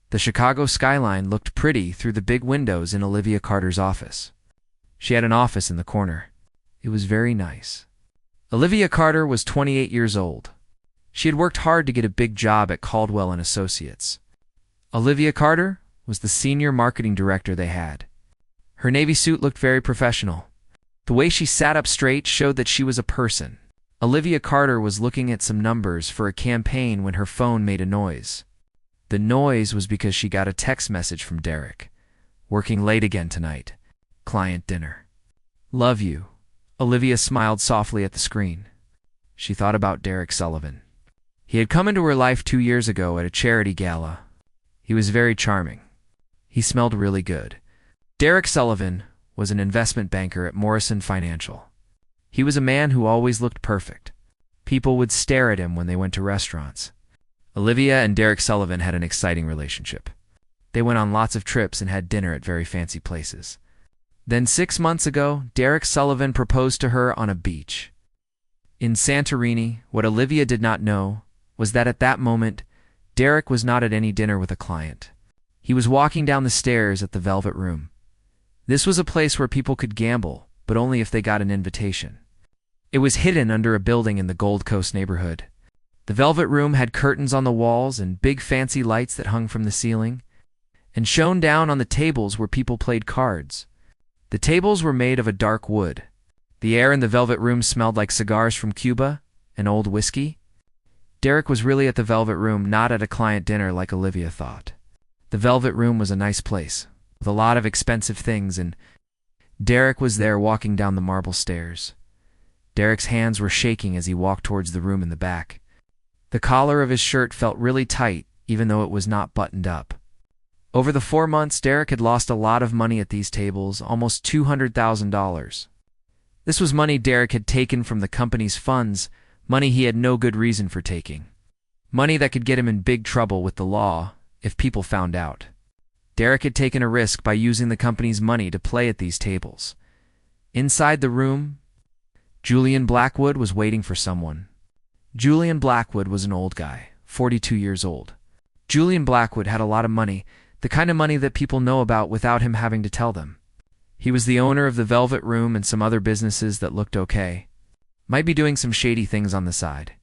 The Chicago skyline looked pretty through the big windows in Olivia Carter's office. She had an office in the corner. It was very nice. Olivia Carter was 28 years old. She had worked hard to get a big job at Caldwell and Associates. Olivia Carter was the senior marketing director they had. Her navy suit looked very professional. The way she sat up straight showed that she was a person. Olivia Carter was looking at some numbers for a campaign when her phone made a noise. The noise was because she got a text message from Derek. Working late again tonight. Client dinner. Love you. Olivia smiled softly at the screen. She thought about Derek Sullivan. He had come into her life 2 years ago at a charity gala. He was very charming. He smelled really good. Derek Sullivan was an investment banker at Morrison Financial. He was a man who always looked perfect. People would stare at him when they went to restaurants. Olivia and Derek Sullivan had an exciting relationship. They went on lots of trips and had dinner at very fancy places. Then 6 months ago, Derek Sullivan proposed to her on a beach. In Santorini, what Olivia did not know was that at that moment, Derek was not at any dinner with a client. He was walking down the stairs at the Velvet Room. This was a place where people could gamble, but only if they got an invitation. It was hidden under a building in the Gold Coast neighborhood. The Velvet Room had curtains on the walls and big fancy lights that hung from the ceiling, and shone down on the tables where people played cards. The tables were made of a dark wood. The air in the Velvet Room smelled like cigars from Cuba and old whiskey. Derek was really at the Velvet Room, not at a client dinner like Olivia thought. The Velvet Room was a nice place, with a lot of expensive things, and Derek was there walking down the marble stairs. Derek's hands were shaking as he walked towards the room in the back. The collar of his shirt felt really tight, even though it was not buttoned up. Over the 4 months, Derek had lost a lot of money at these tables, almost $200,000. This was money Derek had taken from the company's funds, money he had no good reason for taking. Money that could get him in big trouble with the law if people found out. Derek had taken a risk by using the company's money to play at these tables. Inside the room, Julian Blackwood was waiting for someone. Julian Blackwood was an old guy, 42 years old. Julian Blackwood had a lot of money, the kind of money that people know about without him having to tell them. He was the owner of the Velvet Room and some other businesses that looked okay. Might be doing some shady things on the side.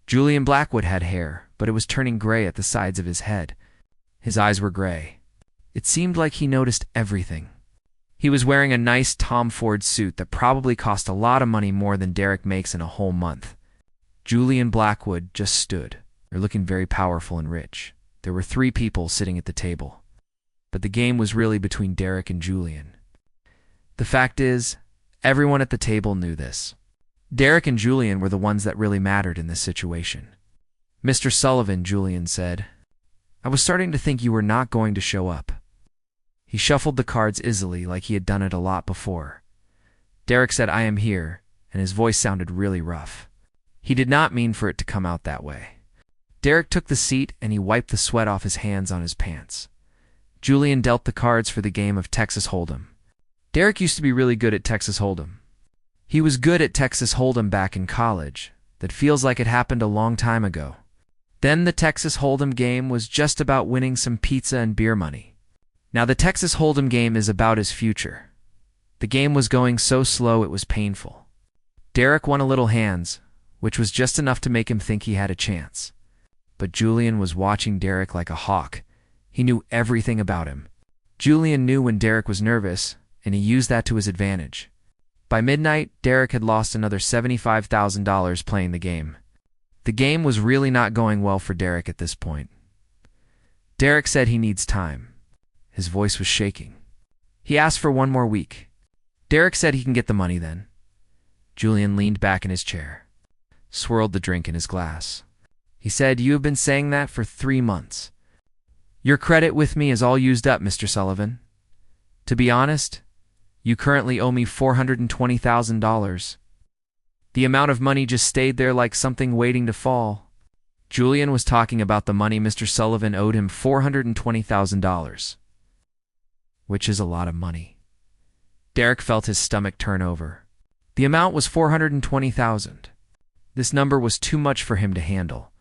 Julian Blackwood had hair, but it was turning gray at the sides of his head. His eyes were gray. It seemed like he noticed everything. He was wearing a nice Tom Ford suit that probably cost a lot of money, more than Derek makes in a whole month. Julian Blackwood just stood, looking very powerful and rich. There were 3 people sitting at the table. But the game was really between Derek and Julian. The fact is, everyone at the table knew this. Derek and Julian were the ones that really mattered in this situation. "Mr. Sullivan," Julian said, "I was starting to think you were not going to show up." He shuffled the cards easily, like he had done it a lot before. Derek said, "I am here," and his voice sounded really rough. He did not mean for it to come out that way. Derek took the seat and he wiped the sweat off his hands on his pants. Julian dealt the cards for the game of Texas Hold'em. Derek used to be really good at Texas Hold'em. He was good at Texas Hold'em back in college. That feels like it happened a long time ago. Then the Texas Hold'em game was just about winning some pizza and beer money. Now the Texas Hold'em game is about his future. The game was going so slow it was painful. Derek won a little hands, which was just enough to make him think he had a chance. But Julian was watching Derek like a hawk. He knew everything about him. Julian knew when Derek was nervous, and he used that to his advantage. By midnight, Derek had lost another $75,000 playing the game. The game was really not going well for Derek at this point. Derek said he needs time. His voice was shaking. He asked for 1 more week. Derek said he can get the money then. Julian leaned back in his chair, swirled the drink in his glass. He said, "You have been saying that for 3 months. Your credit with me is all used up, Mr. Sullivan. To be honest, you currently owe me $420,000. The amount of money just stayed there like something waiting to fall." Julian was talking about the money Mr. Sullivan owed him, $420,000, which is a lot of money. Derek felt his stomach turn over. The amount was $420,000. This number was too much for him to handle.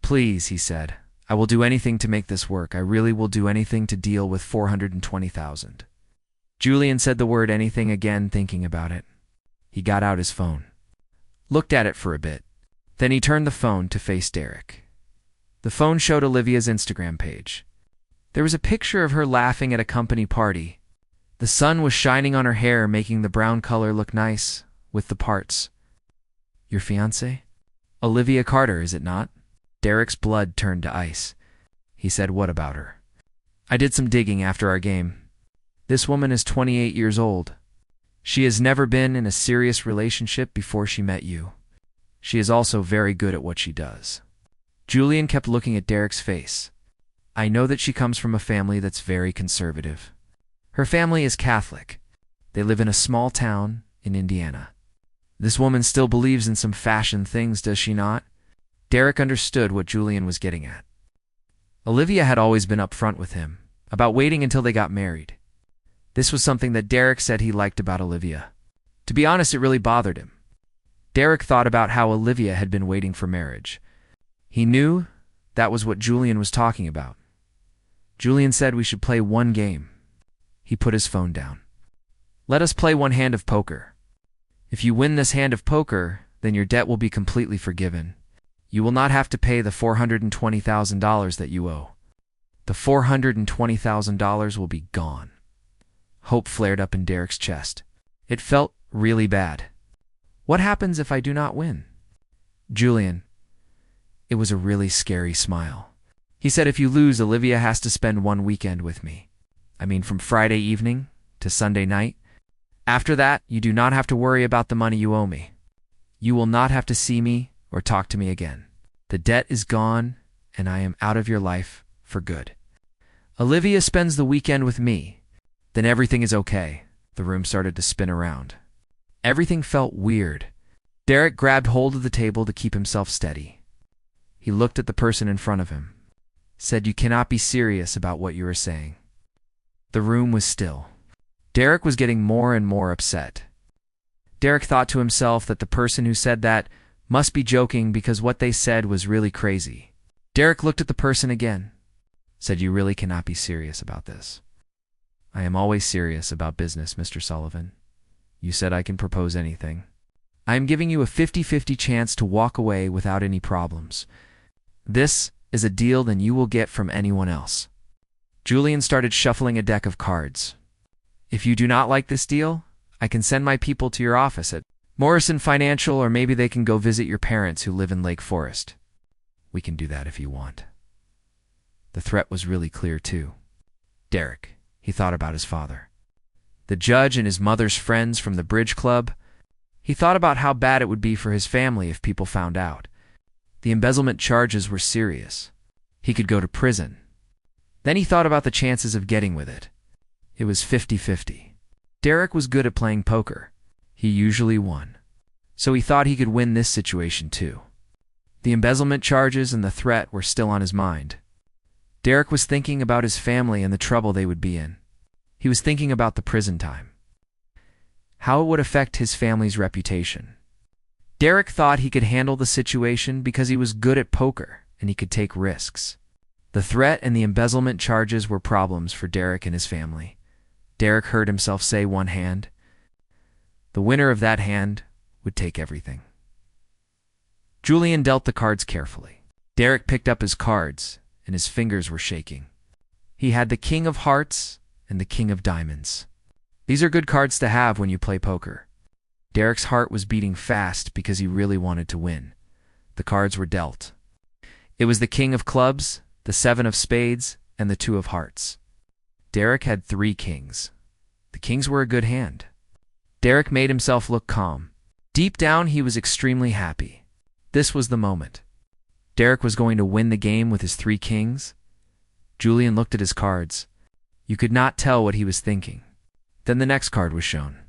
"Please," he said, I will do anything to make this work. I really will do anything to deal with 420,000. Julian said the word anything again, thinking about it. He got out his phone, looked at it for a bit. Then he turned the phone to face Derek. The phone showed Olivia's Instagram page. There was a picture of her laughing at a company party. The sun was shining on her hair, making the brown color look nice with the parts. Your fiancé? Olivia Carter, is it not? Derek's blood turned to ice. He said, what about her? I did some digging after our game. This woman is 28 years old. She has never been in a serious relationship before she met you. She is also very good at what she does. Julian kept looking at Derek's face. I know that she comes from a family that's very conservative. Her family is Catholic. They live in a small town in Indiana. This woman still believes in some fashion things, does she not? Derek understood what Julian was getting at. Olivia had always been upfront with him about waiting until they got married. This was something that Derek said he liked about Olivia. To be honest, it really bothered him. Derek thought about how Olivia had been waiting for marriage. He knew that was what Julian was talking about. Julian said we should play one game. He put his phone down. Let us play one hand of poker. If you win this hand of poker, then your debt will be completely forgiven. You will not have to pay the $420,000 that you owe. The $420,000 will be gone. Hope flared up in Derek's chest. It felt really bad. What happens if I do not win? Julian. It was a really scary smile. He said, if you lose, Olivia has to spend one weekend with me. I mean, from Friday evening to Sunday night. After that, you do not have to worry about the money you owe me. You will not have to see me or talk to me again. The debt is gone, and I am out of your life for good. Olivia spends the weekend with me. Then everything is okay. The room started to spin around. Everything felt weird. Derek grabbed hold of the table to keep himself steady. He looked at the person in front of him, said, you cannot be serious about what you are saying. The room was still. Derek was getting more and more upset. Derek thought to himself that the person who said that must be joking because what they said was really crazy. Derek looked at the person again, said, you really cannot be serious about this. I am always serious about business, Mr. Sullivan. You said I can propose anything. I am giving you a 50-50 chance to walk away without any problems. This is a deal than you will get from anyone else. Julian started shuffling a deck of cards. If you do not like this deal, I can send my people to your office at Morrison Financial, or maybe they can go visit your parents who live in Lake Forest. We can do that if you want. The threat was really clear too. Derek, he thought about his father. The judge and his mother's friends from the bridge club. He thought about how bad it would be for his family if people found out. The embezzlement charges were serious. He could go to prison. Then he thought about the chances of getting with it. It was 50-50. Derek was good at playing poker. He usually won. So he thought he could win this situation too. The embezzlement charges and the threat were still on his mind. Derek was thinking about his family and the trouble they would be in. He was thinking about the prison time. How it would affect his family's reputation. Derek thought he could handle the situation because he was good at poker and he could take risks. The threat and the embezzlement charges were problems for Derek and his family. Derek heard himself say one hand. The winner of that hand would take everything. Julian dealt the cards carefully. Derek picked up his cards, and his fingers were shaking. He had the King of Hearts and the King of Diamonds. These are good cards to have when you play poker. Derek's heart was beating fast because he really wanted to win. The cards were dealt. It was the King of Clubs, the Seven of Spades, and the Two of Hearts. Derek had 3 kings. The kings were a good hand. Derek made himself look calm. Deep down, he was extremely happy. This was the moment. Derek was going to win the game with his 3 kings. Julian looked at his cards. You could not tell what he was thinking. Then the next card was shown.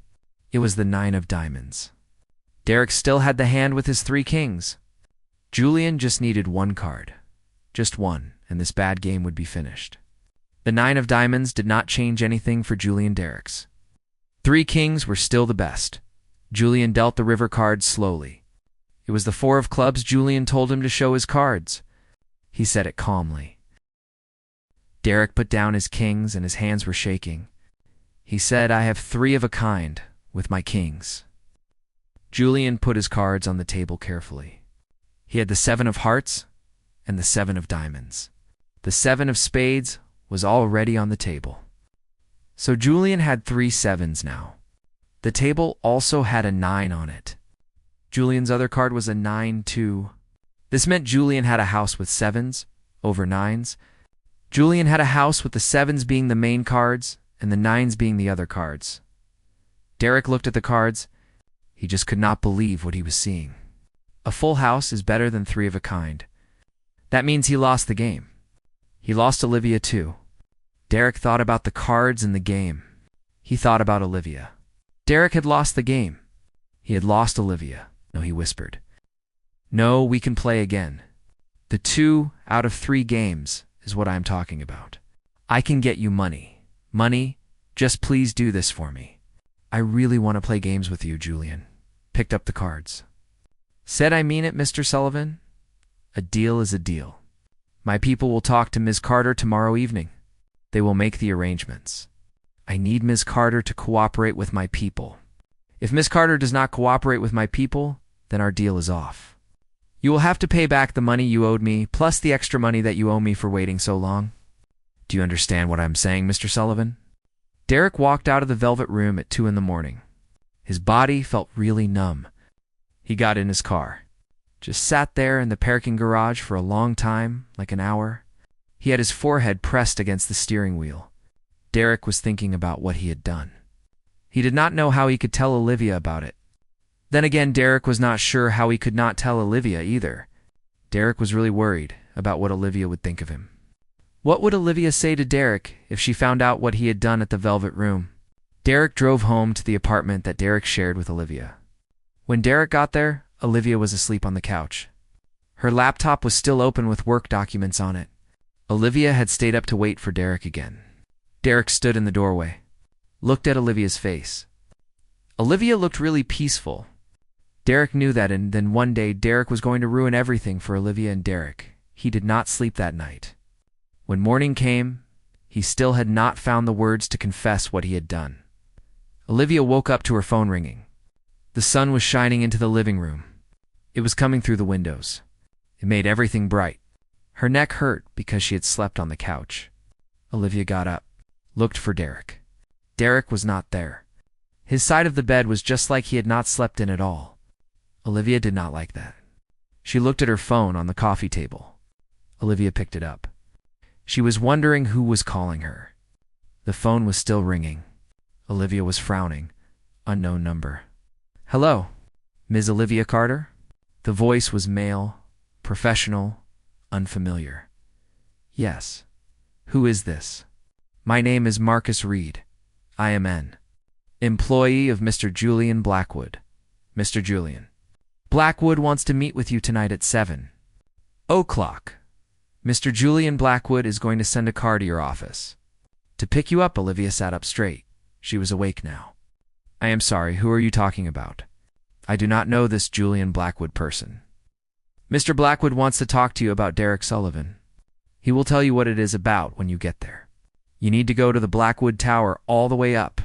It was the 9 of Diamonds. Derek still had the hand with his 3 kings. Julian just needed 1 card. Just one, and this bad game would be finished. The 9 of Diamonds did not change anything for Julian Derek's. 3 kings were still the best. Julian dealt the river card slowly. It was the 4 of Clubs. Julian told him to show his cards. He said it calmly. Derek put down his kings and his hands were shaking. He said, I have 3 of a kind with my kings. Julian put his cards on the table carefully. He had the 7 of hearts and the 7 of diamonds. The 7 of spades was already on the table. So Julian had 3 sevens now. The table also had a 9 on it. Julian's other card was a 9 too. This meant Julian had a house with 7s over 9s. Julian had a house with the 7s being the main cards and the 9s being the other cards. Derek looked at the cards. He just could not believe what he was seeing. A full house is better than 3 of a kind. That means he lost the game. He lost Olivia too. Derek thought about the cards and the game. He thought about Olivia. Derek had lost the game. He had lost Olivia. No, he whispered. No, we can play again. The 2 out of 3 games is what I'm talking about. I can get you money. Money, just please do this for me. I really want to play games with you, Julian. Picked up the cards. Said I mean it, Mr. Sullivan. A deal is a deal. My people will talk to Ms. Carter tomorrow evening. They will make the arrangements. I need Ms. Carter to cooperate with my people. If Ms. Carter does not cooperate with my people, then our deal is off. You will have to pay back the money you owed me, plus the extra money that you owe me for waiting so long. Do you understand what I'm saying, Mr. Sullivan? Derek walked out of the velvet room at 2 in the morning. His body felt really numb. He got in his car. Just sat there in the parking garage for a long time, like an hour. He had his forehead pressed against the steering wheel. Derek was thinking about what he had done. He did not know how he could tell Olivia about it. Then again, Derek was not sure how he could not tell Olivia either. Derek was really worried about what Olivia would think of him. What would Olivia say to Derek if she found out what he had done at the Velvet Room? Derek drove home to the apartment that Derek shared with Olivia. When Derek got there, Olivia was asleep on the couch. Her laptop was still open with work documents on it. Olivia had stayed up to wait for Derek again. Derek stood in the doorway, looked at Olivia's face. Olivia looked really peaceful. Derek knew that, and then one day Derek was going to ruin everything for Olivia and Derek. He did not sleep that night. When morning came, he still had not found the words to confess what he had done. Olivia woke up to her phone ringing. The sun was shining into the living room. It was coming through the windows. It made everything bright. Her neck hurt because she had slept on the couch. Olivia got up, looked for Derek. Derek was not there. His side of the bed was just like he had not slept in at all. Olivia did not like that. She looked at her phone on the coffee table. Olivia picked it up. She was wondering who was calling her. The phone was still ringing. Olivia was frowning. Unknown number. Hello, Ms. Olivia Carter? The voice was male, professional, unfamiliar. Yes. Who is this? My name is Marcus Reed. I am an employee of Mr. Julian Blackwood. Mr. Julian Blackwood wants to meet with you tonight at 7:00. Mr. Julian Blackwood is going to send a car to your office. To pick you up, Olivia sat up straight. She was awake now. I am sorry, who are you talking about? I do not know this Julian Blackwood person. Mr. Blackwood wants to talk to you about Derek Sullivan. He will tell you what it is about when you get there. You need to go to the Blackwood Tower all the way up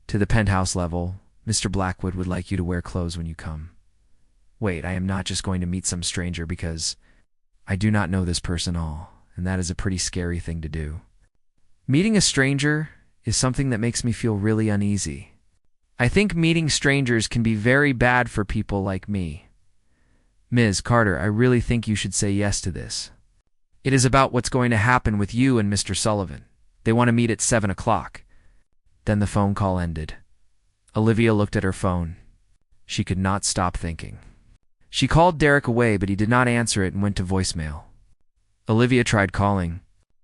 to the penthouse level. Mr. Blackwood would like you to wear clothes when you come. Wait, I am not just going to meet some stranger because I do not know this person all, and that is a pretty scary thing to do. Meeting a stranger is something that makes me feel really uneasy. I think meeting strangers can be very bad for people like me. Ms. Carter, I really think you should say yes to this. It is about what's going to happen with you and Mr. Sullivan. They want to meet at 7:00. Then the phone call ended. Olivia looked at her phone. She could not stop thinking. She called Derek away, but he did not answer it and went to voicemail. Olivia tried calling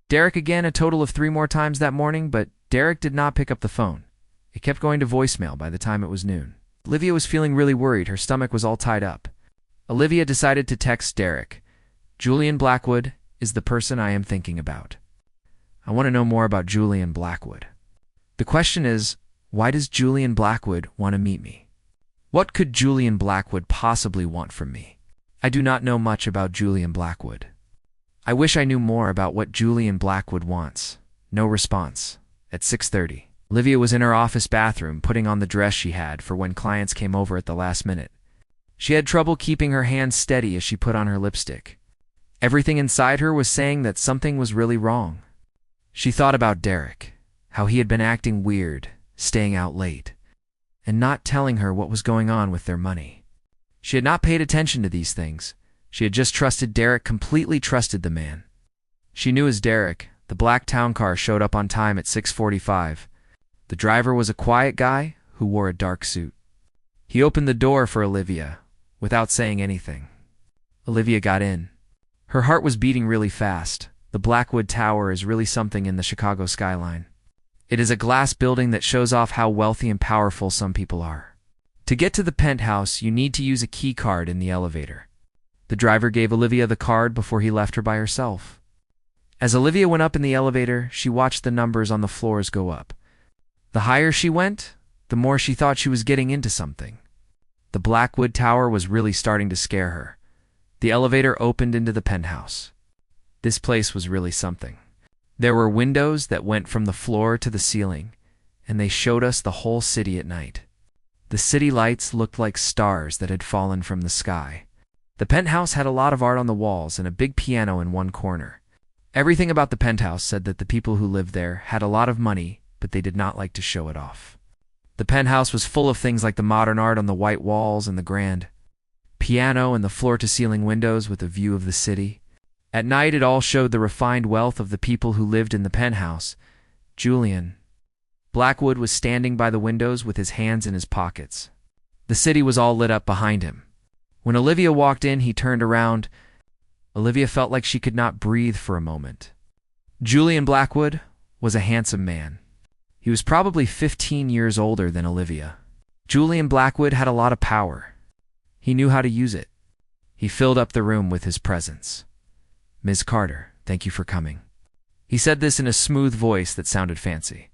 Derek again a total of 3 more times that morning, but Derek did not pick up the phone. It kept going to voicemail by the time it was noon. Olivia was feeling really worried. Her stomach was all tied up. Olivia decided to text Derek. Julian Blackwood is the person I am thinking about. I want to know more about Julian Blackwood. The question is, why does Julian Blackwood want to meet me? What could Julian Blackwood possibly want from me? I do not know much about Julian Blackwood. I wish I knew more about what Julian Blackwood wants. No response. At 6:30, Olivia was in her office bathroom putting on the dress she had for when clients came over at the last minute. She had trouble keeping her hands steady as she put on her lipstick. Everything inside her was saying that something was really wrong. She thought about Derek, how he had been acting weird, staying out late, and not telling her what was going on with their money. She had not paid attention to these things. She had just trusted Derek, completely trusted the man. She knew as Derek, the black town car showed up on time at 6:45. The driver was a quiet guy who wore a dark suit. He opened the door for Olivia without saying anything. Olivia got in. Her heart was beating really fast. The Blackwood Tower is really something in the Chicago skyline. It is a glass building that shows off how wealthy and powerful some people are. To get to the penthouse, you need to use a key card in the elevator. The driver gave Olivia the card before he left her by herself. As Olivia went up in the elevator, she watched the numbers on the floors go up. The higher she went, the more she thought she was getting into something. The Blackwood Tower was really starting to scare her. The elevator opened into the penthouse. This place was really something. There were windows that went from the floor to the ceiling, and they showed us the whole city at night. The city lights looked like stars that had fallen from the sky. The penthouse had a lot of art on the walls and a big piano in one corner. Everything about the penthouse said that the people who lived there had a lot of money, but they did not like to show it off. The penthouse was full of things like the modern art on the white walls and the grand piano and the floor-to-ceiling windows with a view of the city. At night, it all showed the refined wealth of the people who lived in the penthouse. Julian Blackwood was standing by the windows with his hands in his pockets. The city was all lit up behind him. When Olivia walked in, he turned around. Olivia felt like she could not breathe for a moment. Julian Blackwood was a handsome man. He was probably 15 years older than Olivia. Julian Blackwood had a lot of power. He knew how to use it. He filled up the room with his presence. "Ms. Carter, thank you for coming." He said this in a smooth voice that sounded fancy.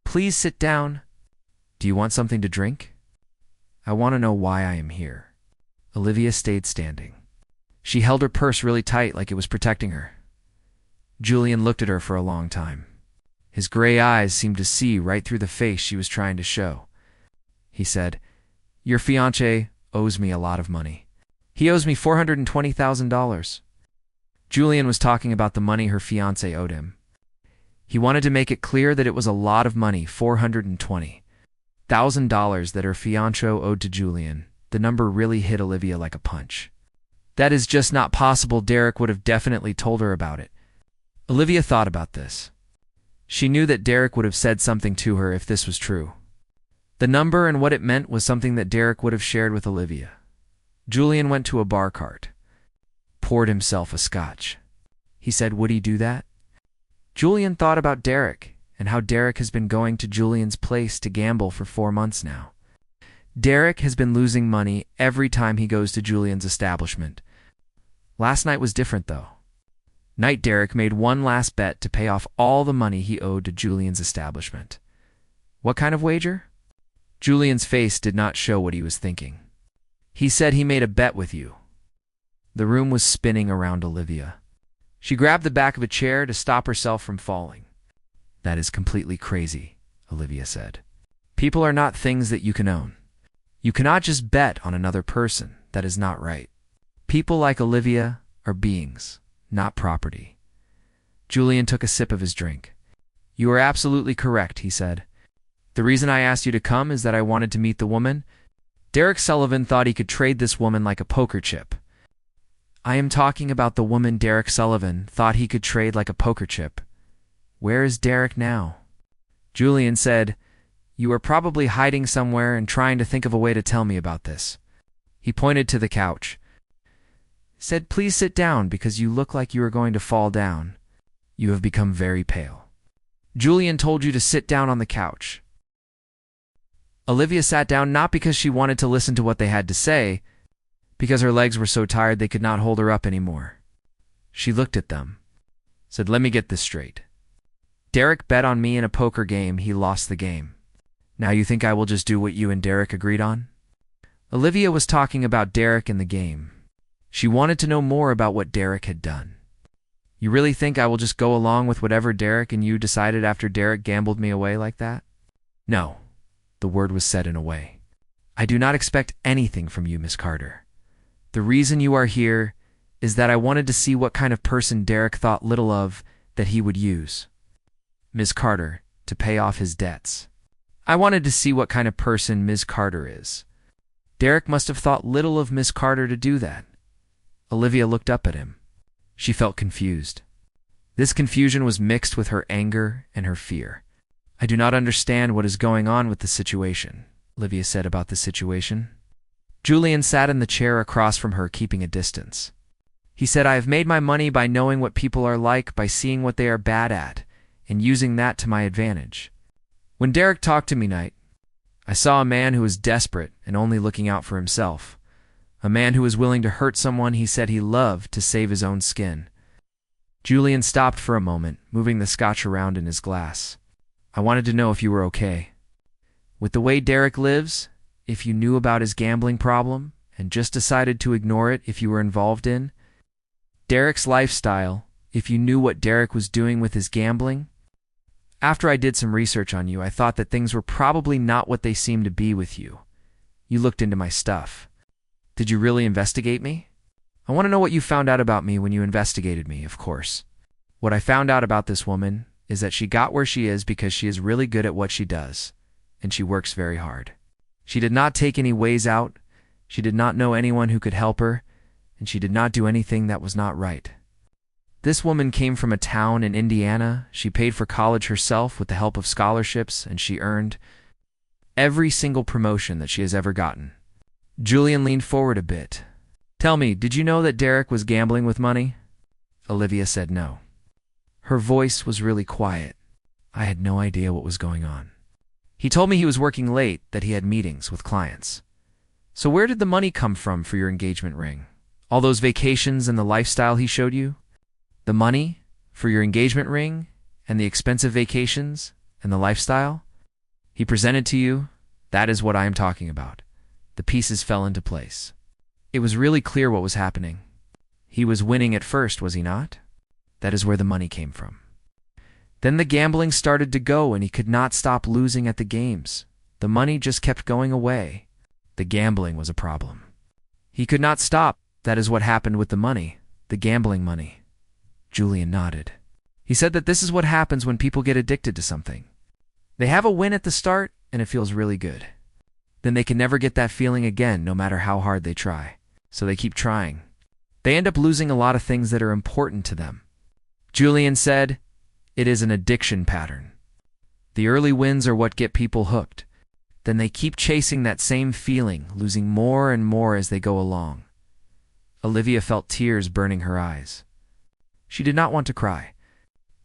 "Please sit down. Do you want something to drink?" "I want to know why I am here." Olivia stayed standing. She held her purse really tight like it was protecting her. Julian looked at her for a long time. His gray eyes seemed to see right through the face she was trying to show. He said, "Your fiancé owes me a lot of money. He owes me $420,000. Julian was talking about the money her fiancé owed him. He wanted to make it clear that it was a lot of money, $420,000 that her fiancé owed to Julian. The number really hit Olivia like a punch. That is just not possible. Derek would have definitely told her about it. Olivia thought about this. She knew that Derek would have said something to her if this was true. The number and what it meant was something that Derek would have shared with Olivia. Julian went to a bar cart, poured himself a scotch. He said, "Would he do that?" Julian thought about Derek and how Derek has been going to Julian's place to gamble for 4 months now. Derek has been losing money every time he goes to Julian's establishment. Last night was different, though. Derek made one last bet to pay off all the money he owed to Julian's establishment. What kind of wager? Julian's face did not show what he was thinking. He said he made a bet with you. The room was spinning around Olivia. She grabbed the back of a chair to stop herself from falling. "That is completely crazy," Olivia said. "People are not things that you can own. You cannot just bet on another person. That is not right. People like Olivia are beings, not property." Julian took a sip of his drink. "You are absolutely correct," he said. "The reason I asked you to come is that I wanted to meet the woman. Derek Sullivan thought he could trade this woman like a poker chip." "I am talking about the woman Derek Sullivan thought he could trade like a poker chip. Where is Derek now?" Julian said, "You are probably hiding somewhere and trying to think of a way to tell me about this." He pointed to the couch. Said, "Please sit down because you look like you are going to fall down. You have become very pale." Julian told you to sit down on the couch. Olivia sat down not because she wanted to listen to what they had to say, because her legs were so tired they could not hold her up anymore. She looked at them, said, "Let me get this straight. Derek bet on me in a poker game. He lost the game. Now you think I will just do what you and Derek agreed on?" Olivia was talking about Derek and the game. She wanted to know more about what Derek had done. You really think I will just go along with whatever Derek and you decided after Derek gambled me away like that? No, the word was said in a way. I do not expect anything from you, Miss Carter. The reason you are here is that I wanted to see what kind of person Derek thought little of that he would use. Miss Carter, to pay off his debts. I wanted to see what kind of person Miss Carter is. Derek must have thought little of Miss Carter to do that. Olivia looked up at him. She felt confused. This confusion was mixed with her anger and her fear. I do not understand what is going on with the situation, Olivia said about the situation. Julian sat in the chair across from her, keeping a distance. He said, I have made my money by knowing what people are like, by seeing what they are bad at, and using that to my advantage. When Derek talked to me tonight, I saw a man who was desperate and only looking out for himself. A man who was willing to hurt someone he said he loved to save his own skin. Julian stopped for a moment, moving the scotch around in his glass. I wanted to know if you were okay. With the way Derek lives, if you knew about his gambling problem and just decided to ignore it if you were involved in Derek's lifestyle, if you knew what Derek was doing with his gambling. After I did some research on you, I thought that things were probably not what they seemed to be with you. You looked into my stuff. Did you really investigate me? I want to know what you found out about me when you investigated me, of course. What I found out about this woman is that she got where she is because she is really good at what she does, and she works very hard. She did not take any ways out, she did not know anyone who could help her, and she did not do anything that was not right. This woman came from a town in Indiana. She paid for college herself with the help of scholarships, and she earned every single promotion that she has ever gotten. Julian leaned forward a bit. Tell me, did you know that Derek was gambling with money? Olivia said no. Her voice was really quiet. I had no idea what was going on. He told me he was working late, that he had meetings with clients. So where did the money come from for your engagement ring? All those vacations and the lifestyle he showed you? The money for your engagement ring and the expensive vacations and the lifestyle he presented to you, that is what I am talking about. The pieces fell into place. It was really clear what was happening. He was winning at first, was he not? That is where the money came from. Then the gambling started to go and he could not stop losing at the games. The money just kept going away. The gambling was a problem. He could not stop. That is what happened with the money, the gambling money. Julian nodded. He said that this is what happens when people get addicted to something. They have a win at the start and it feels really good. Then they can never get that feeling again, no matter how hard they try. So they keep trying. They end up losing a lot of things that are important to them. Julian said, it is an addiction pattern. The early wins are what get people hooked. Then they keep chasing that same feeling, losing more and more as they go along. Olivia felt tears burning her eyes. She did not want to cry.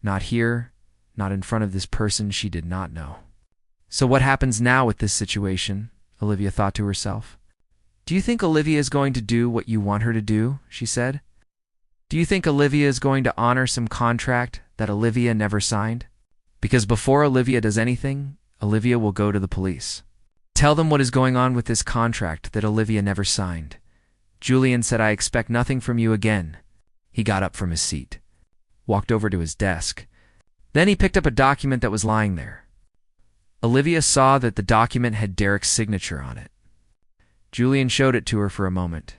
Not here, not in front of this person she did not know. So what happens now with this situation? Olivia thought to herself. Do you think Olivia is going to do what you want her to do? She said. Do you think Olivia is going to honor some contract that Olivia never signed? Because before Olivia does anything, Olivia will go to the police. Tell them what is going on with this contract that Olivia never signed. Julian said, I expect nothing from you again. He got up from his seat, walked over to his desk. Then he picked up a document that was lying there. Olivia saw that the document had Derek's signature on it. Julian showed it to her for a moment.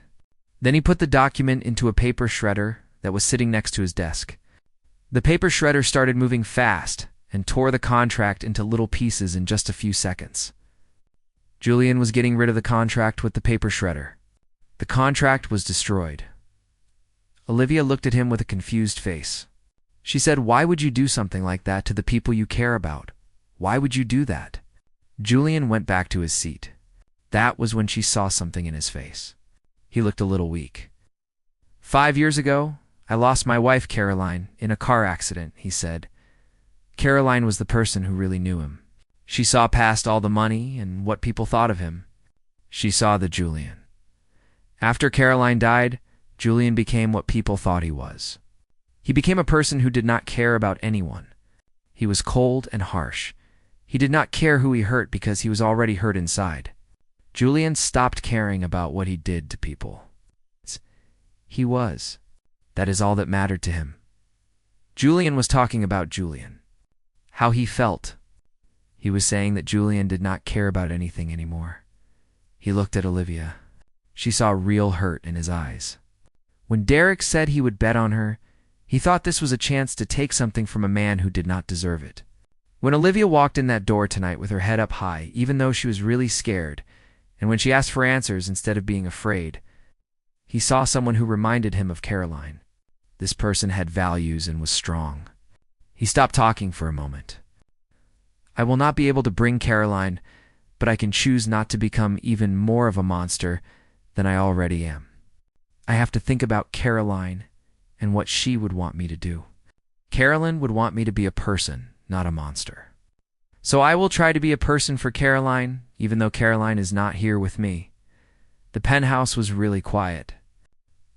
Then he put the document into a paper shredder that was sitting next to his desk. The paper shredder started moving fast and tore the contract into little pieces in just a few seconds. Julian was getting rid of the contract with the paper shredder. The contract was destroyed. Olivia looked at him with a confused face. She said, why would you do something like that to the people you care about? Why would you do that? Julian went back to his seat. That was when she saw something in his face. He looked a little weak. 5 years ago, I lost my wife, Caroline, in a car accident, he said. Caroline was the person who really knew him. She saw past all the money and what people thought of him. She saw the Julian. After Caroline died, Julian became what people thought he was. He became a person who did not care about anyone. He was cold and harsh. He did not care who he hurt because he was already hurt inside. Julian stopped caring about what he did to people. He was. That is all that mattered to him. Julian was talking about Julian. How he felt. He was saying that Julian did not care about anything anymore. He looked at Olivia. She saw real hurt in his eyes. When Derek said he would bet on her, he thought this was a chance to take something from a man who did not deserve it. When Olivia walked in that door tonight with her head up high, even though she was really scared, and when she asked for answers instead of being afraid, he saw someone who reminded him of Caroline. This person had values and was strong. He stopped talking for a moment. I will not be able to bring Caroline, but I can choose not to become even more of a monster than I already am. I have to think about Caroline and what she would want me to do. Caroline would want me to be a person, not a monster. So I will try to be a person for Caroline, even though Caroline is not here with me. The penthouse was really quiet.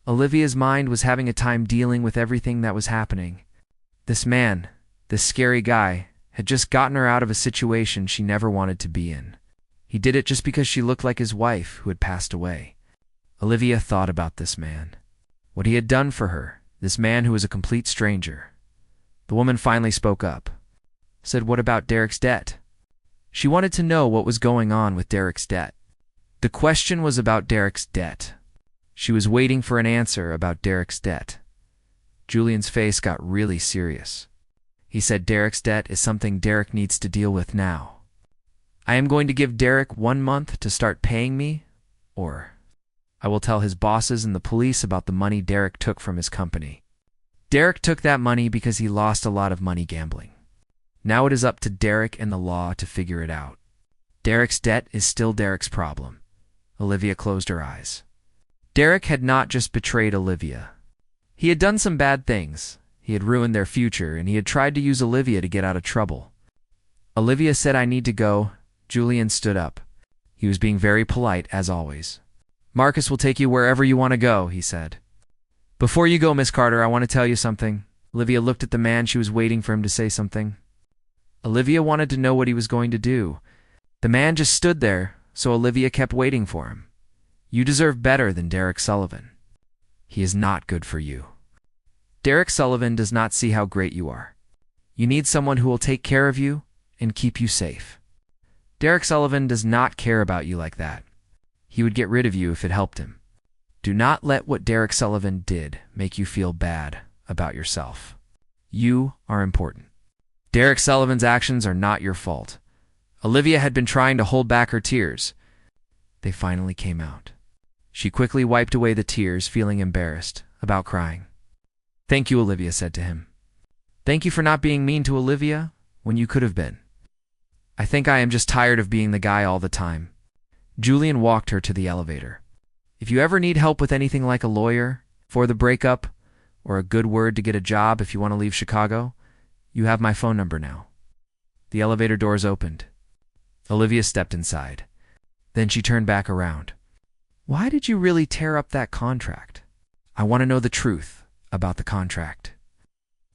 Olivia's mind was having a time dealing with everything that was happening. This man, this scary guy, had just gotten her out of a situation she never wanted to be in. He did it just because she looked like his wife who had passed away. Olivia thought about this man. What he had done for her, this man who was a complete stranger. The woman finally spoke up. Said, what about Derek's debt? She wanted to know what was going on with Derek's debt. The question was about Derek's debt. She was waiting for an answer about Derek's debt. Julian's face got really serious. He said Derek's debt is something Derek needs to deal with now. I am going to give Derek 1 month to start paying me, or I will tell his bosses and the police about the money Derek took from his company. Derek took that money because he lost a lot of money gambling. Now it is up to Derek and the law to figure it out. Derek's debt is still Derek's problem. Olivia closed her eyes. Derek had not just betrayed Olivia. He had done some bad things. He had ruined their future, and he had tried to use Olivia to get out of trouble. Olivia said, I need to go. Julian stood up. He was being very polite, as always. Marcus will take you wherever you want to go, he said. Before you go, Miss Carter, I want to tell you something. Olivia looked at the man. She was waiting for him to say something. Olivia wanted to know what he was going to do. The man just stood there, so Olivia kept waiting for him. You deserve better than Derek Sullivan. He is not good for you. Derek Sullivan does not see how great you are. You need someone who will take care of you and keep you safe. Derek Sullivan does not care about you like that. He would get rid of you if it helped him. Do not let what Derek Sullivan did make you feel bad about yourself. You are important. Derek Sullivan's actions are not your fault. Olivia had been trying to hold back her tears. They finally came out. She quickly wiped away the tears, feeling embarrassed about crying. Thank you, Olivia said to him. Thank you for not being mean to Olivia when you could have been. I think I am just tired of being the guy all the time. Julian walked her to the elevator. If you ever need help with anything like a lawyer, for the breakup, or a good word to get a job if you want to leave Chicago, you have my phone number now. The elevator doors opened. Olivia stepped inside. Then she turned back around. Why did you really tear up that contract? I want to know the truth about the contract.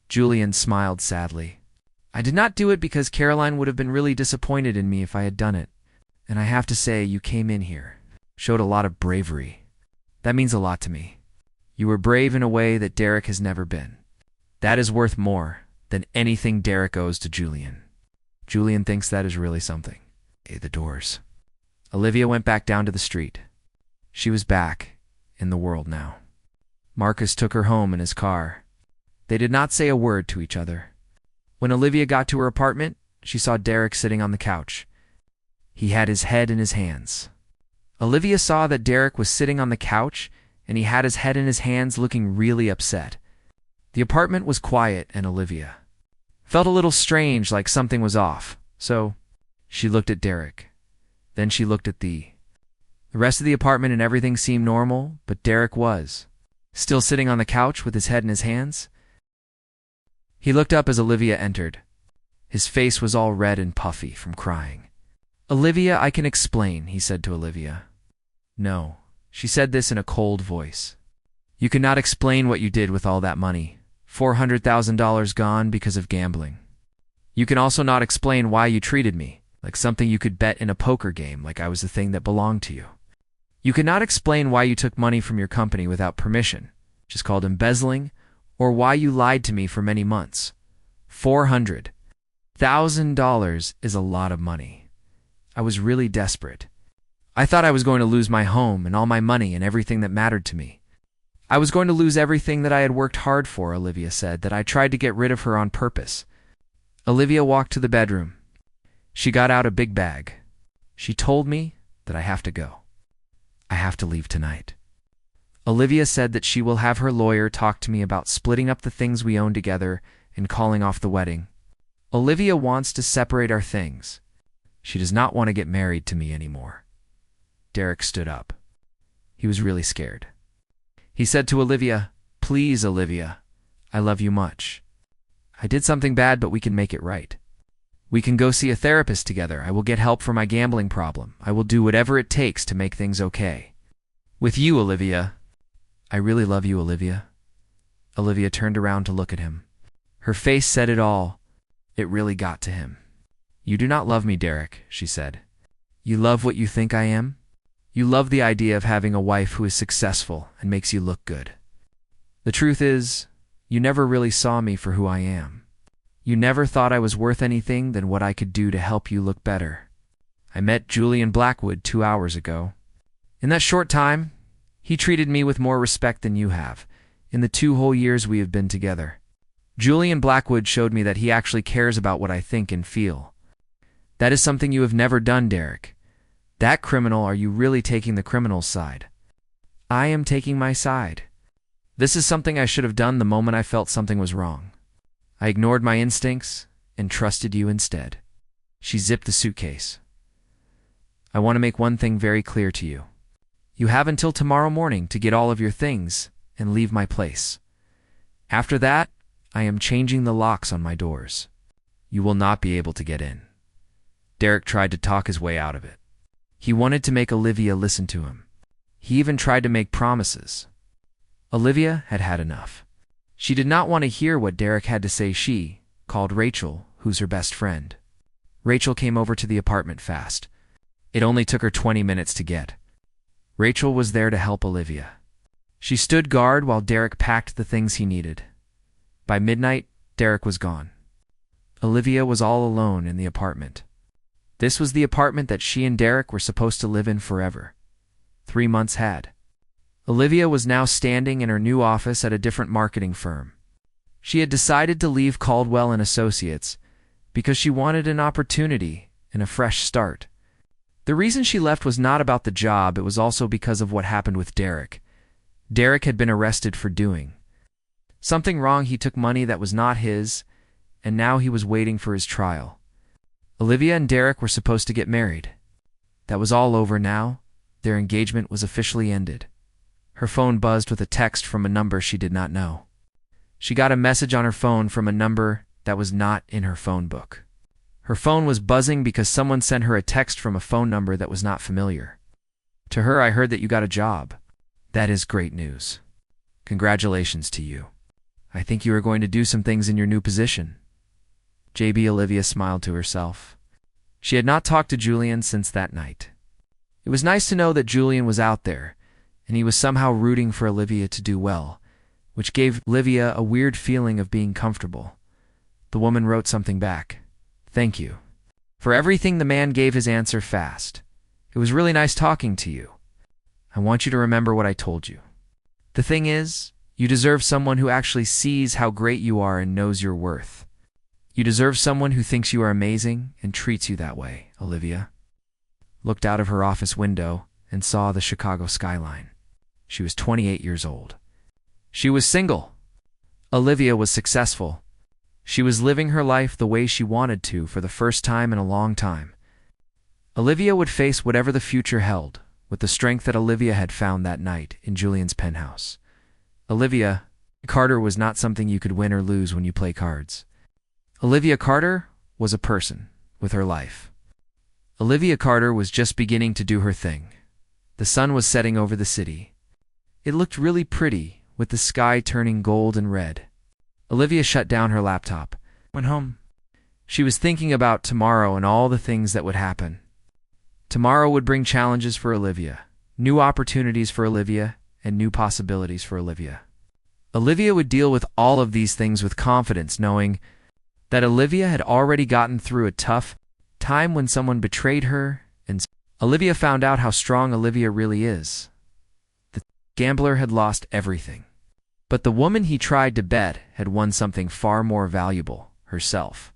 Julian smiled sadly. I did not do it because Caroline would have been really disappointed in me if I had done it. And I have to say, you came in here, showed a lot of bravery. That means a lot to me. You were brave in a way that Derek has never been. That is worth more than anything Derek owes to Julian. Julian thinks that is really something. The doors. Olivia went back down to the street. She was back in the world now. Marcus took her home in his car. They did not say a word to each other. When Olivia got to her apartment, she saw Derek sitting on the couch. He had his head in his hands. Olivia saw that Derek was sitting on the couch, and he had his head in his hands looking really upset. The apartment was quiet, and Olivia felt a little strange, like something was off. So she looked at Derek. Then she looked at the rest of the apartment, and everything seemed normal, but Derek was still sitting on the couch with his head in his hands. He looked up as Olivia entered. His face was all red and puffy from crying. Olivia, I can explain, he said to Olivia. No, she said this in a cold voice. You cannot explain what you did with all that money. $400,000 gone because of gambling. You can also not explain why you treated me like something you could bet in a poker game, like I was the thing that belonged to you. You cannot explain why you took money from your company without permission, which is called embezzling, or why you lied to me for many months. $400,000 is a lot of money. I was really desperate. I thought I was going to lose my home and all my money and everything that mattered to me. I was going to lose everything that I had worked hard for, Olivia said, that I tried to get rid of her on purpose. Olivia walked to the bedroom. She got out a big bag. She told me that I have to go. I have to leave tonight. Olivia said that she will have her lawyer talk to me about splitting up the things we own together and calling off the wedding. Olivia wants to separate our things. She does not want to get married to me anymore. Derek stood up. He was really scared. He said to Olivia, "Please, Olivia, I love you much. I did something bad, but we can make it right. We can go see a therapist together. I will get help for my gambling problem. I will do whatever it takes to make things okay. With you, Olivia." "I really love you, Olivia." Olivia turned around to look at him. Her face said it all. It really got to him. "You do not love me, Derek," she said. "You love what you think I am? You love the idea of having a wife who is successful and makes you look good. The truth is, you never really saw me for who I am. You never thought I was worth anything than what I could do to help you look better. I met Julian Blackwood 2 hours ago. In that short time, he treated me with more respect than you have, in the 2 whole years we have been together. Julian Blackwood showed me that he actually cares about what I think and feel. That is something you have never done, Derek. That criminal, are you really taking the criminal's side? I am taking my side. This is something I should have done the moment I felt something was wrong. I ignored my instincts and trusted you instead." She zipped the suitcase. "I want to make one thing very clear to you. You have until tomorrow morning to get all of your things and leave my place. After that, I am changing the locks on my doors. You will not be able to get in." Derek tried to talk his way out of it. He wanted to make Olivia listen to him. He even tried to make promises. Olivia had had enough. She did not want to hear what Derek had to say. She called Rachel, who's her best friend. Rachel came over to the apartment fast. It only took her 20 minutes to get. Rachel was there to help Olivia. She stood guard while Derek packed the things he needed. By midnight, Derek was gone. Olivia was all alone in the apartment. This was the apartment that she and Derek were supposed to live in forever. 3 months had. Olivia was now standing in her new office at a different marketing firm. She had decided to leave Caldwell & Associates because she wanted an opportunity and a fresh start. The reason she left was not about the job, it was also because of what happened with Derek. Derek had been arrested for doing something wrong. He took money that was not his, and now he was waiting for his trial. Olivia and Derek were supposed to get married. That was all over now. Their engagement was officially ended. Her phone buzzed with a text from a number she did not know. She got a message on her phone from a number that was not in her phone book. Her phone was buzzing because someone sent her a text from a phone number that was not familiar. To her, "I heard that you got a job. That is great news. Congratulations to you. I think you are going to do some things in your new position." JB Olivia smiled to herself. She had not talked to Julian since that night. It was nice to know that Julian was out there, and he was somehow rooting for Olivia to do well, which gave Olivia a weird feeling of being comfortable. The woman wrote something back. "Thank you." For everything, the man gave his answer fast. "It was really nice talking to you. I want you to remember what I told you. The thing is, you deserve someone who actually sees how great you are and knows your worth. You deserve someone who thinks you are amazing and treats you that way." Olivia looked out of her office window and saw the Chicago skyline. She was 28 years old. She was single. Olivia was successful. She was living her life the way she wanted to for the first time in a long time. Olivia would face whatever the future held with the strength that Olivia had found that night in Julian's penthouse. Olivia Carter was not something you could win or lose when you play cards. Olivia Carter was a person with her life. Olivia Carter was just beginning to do her thing. The sun was setting over the city. It looked really pretty, with the sky turning gold and red. Olivia shut down her laptop, went home. She was thinking about tomorrow and all the things that would happen. Tomorrow would bring challenges for Olivia, new opportunities for Olivia, and new possibilities for Olivia. Olivia would deal with all of these things with confidence, knowing that Olivia had already gotten through a tough time when someone betrayed her, and Olivia found out how strong Olivia really is. The gambler had lost everything, but the woman he tried to bet had won something far more valuable, herself.